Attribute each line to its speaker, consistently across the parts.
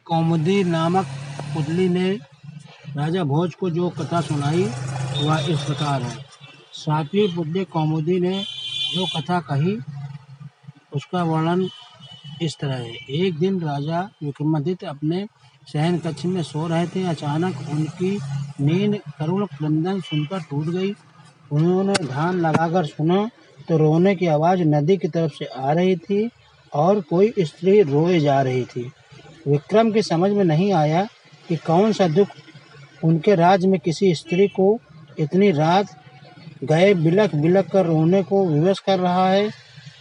Speaker 1: कौमुदी नामक पुतली ने राजा भोज को जो कथा सुनाई वह इस प्रकार है। सातवीं पुतली कौमुदी ने जो कथा कही उसका वर्णन इस तरह है। एक दिन राजा विक्रमादित्य अपने शयन कक्ष में सो रहे थे। अचानक उनकी नींद करुण क्रंदन सुनकर टूट गई। उन्होंने ध्यान लगाकर सुना तो रोने की आवाज़ नदी की तरफ से आ रही थी और कोई स्त्री रोए जा रही थी। विक्रम की समझ में नहीं आया कि कौन सा दुख उनके राज्य में किसी स्त्री को इतनी रात गए बिलख बिलख कर रोने को विवश कर रहा है।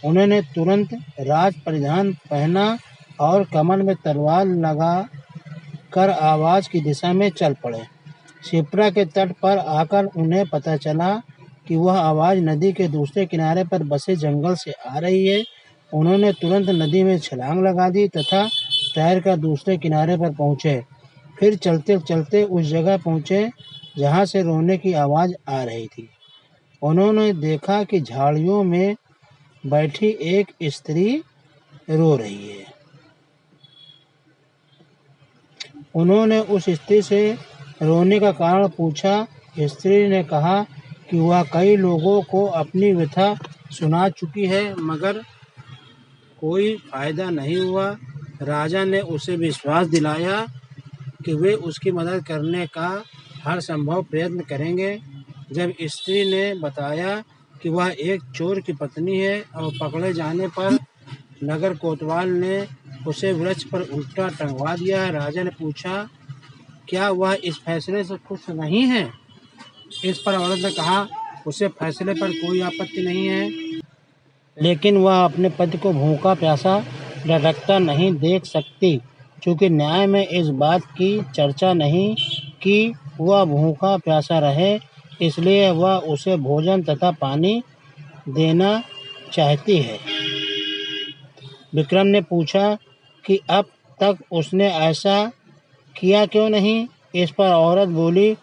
Speaker 1: उन्होंने तुरंत राज परिधान पहना और कमर में तलवार लगा कर आवाज़ की दिशा में चल पड़े। शिप्रा के तट पर आकर उन्हें पता चला कि वह आवाज़ नदी के दूसरे किनारे पर बसे जंगल से आ रही है। उन्होंने तुरंत नदी में छलांग लगा दी तथा तैरकर दूसरे किनारे पर पहुँचे। फिर चलते चलते उस जगह पहुँचे जहाँ से रोने की आवाज़ आ रही थी। उन्होंने देखा कि झाड़ियों में बैठी एक स्त्री रो रही है। उन्होंने उस स्त्री से रोने का कारण पूछा। स्त्री ने कहा कि वह कई लोगों को अपनी व्यथा सुना चुकी है मगर कोई फायदा नहीं हुआ। राजा ने उसे विश्वास दिलाया कि वे उसकी मदद करने का हर संभव प्रयत्न करेंगे। जब स्त्री ने बताया कि वह एक चोर की पत्नी है और पकड़े जाने पर नगर कोतवाल ने उसे वृक्ष पर उल्टा टंगवा दिया। राजा ने पूछा, क्या वह इस फैसले से खुश नहीं है? इस पर औरत ने कहा, उसे फैसले पर कोई आपत्ति नहीं है, लेकिन वह अपने पति को भूखा प्यासा लटकता नहीं देख सकती, क्योंकि न्याय में इस बात की चर्चा नहीं कि वह भूखा प्यासा रहे, इसलिए वह उसे भोजन तथा पानी देना चाहती है। विक्रम ने पूछा कि अब तक उसने ऐसा किया क्यों नहीं? इस पर औरत बोली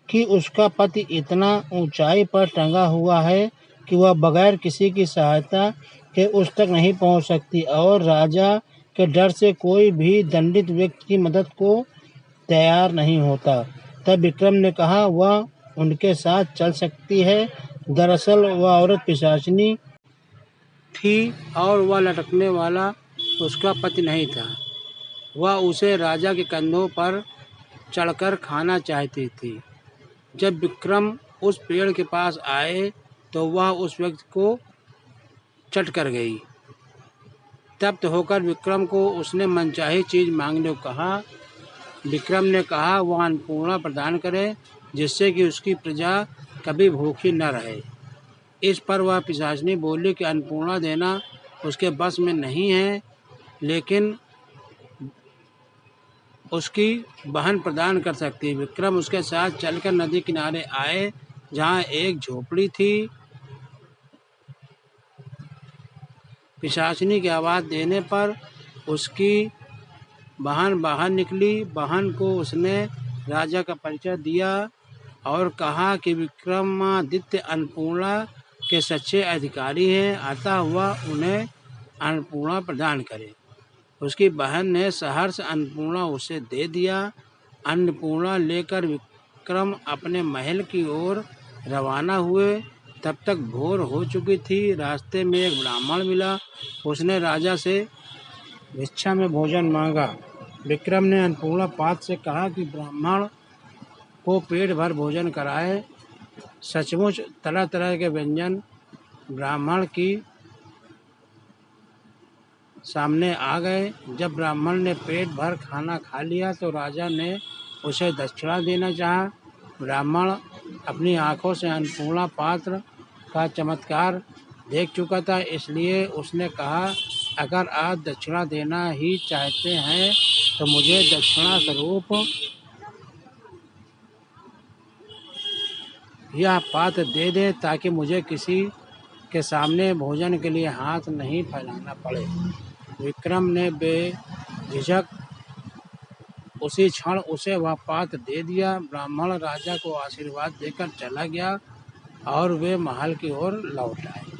Speaker 1: कि उसका पति इतना ऊंचाई पर टंगा हुआ है कि वह बगैर किसी की सहायता के उस तक नहीं पहुंच सकती और राजा के डर से कोई भी दंडित व्यक्ति की मदद को तैयार नहीं होता। तब विक्रम ने कहा, वह उनके साथ चल सकती है। दरअसल वह औरत पिशाचिनी थी और वह लटकने वाला उसका पति नहीं था। वह उसे राजा के कंधों पर चढ़कर खाना चाहती थी। जब विक्रम उस पेड़ के पास आए तो वह उस व्यक्ति को चट कर गई। तप्त होकर विक्रम को उसने मनचाही चीज़ मांगने को कहा। विक्रम ने कहा वह अन्नपूर्णा प्रदान करे जिससे कि उसकी प्रजा कभी भूखी न रहे। इस पर वह पिशाचिनी बोली कि अन्नपूर्णा देना उसके बस में नहीं है, लेकिन उसकी बहन प्रदान कर सकती है। विक्रम उसके साथ चलकर नदी किनारे आए जहाँ एक झोपड़ी थी। पिशाचिनी की आवाज़ देने पर उसकी बहन बाहर निकली। बहन को उसने राजा का परिचय दिया और कहा कि विक्रमादित्य अन्नपूर्णा के सच्चे अधिकारी हैं, अतः वह उन्हें अन्नपूर्णा प्रदान करे। उसकी बहन ने सहर्ष अन्नपूर्णा उसे दे दिया। अन्नपूर्णा लेकर विक्रम अपने महल की ओर रवाना हुए। तब तक भोर हो चुकी थी। रास्ते में एक ब्राह्मण मिला। उसने राजा से भिक्षा में भोजन मांगा। विक्रम ने अन्नपूर्णा पात्र से कहा कि ब्राह्मण को पेट भर भोजन कराए। सचमुच तरह तरह के व्यंजन ब्राह्मण की सामने आ गए। जब ब्राह्मण ने पेट भर खाना खा लिया तो राजा ने उसे दक्षिणा देना चाहा। ब्राह्मण अपनी आंखों से अन्नपूर्णा पात्र का चमत्कार देख चुका था, इसलिए उसने कहा, अगर आप दक्षिणा देना ही चाहते हैं तो मुझे दक्षिणा स्वरूप यह पात्र दे दें ताकि मुझे किसी के सामने भोजन के लिए हाथ नहीं फैलाना पड़े। विक्रम ने बेझिझक उसी क्षण उसे वह पात्र दे दिया। ब्राह्मण राजा को आशीर्वाद देकर चला गया और वे महल की ओर लौट आए।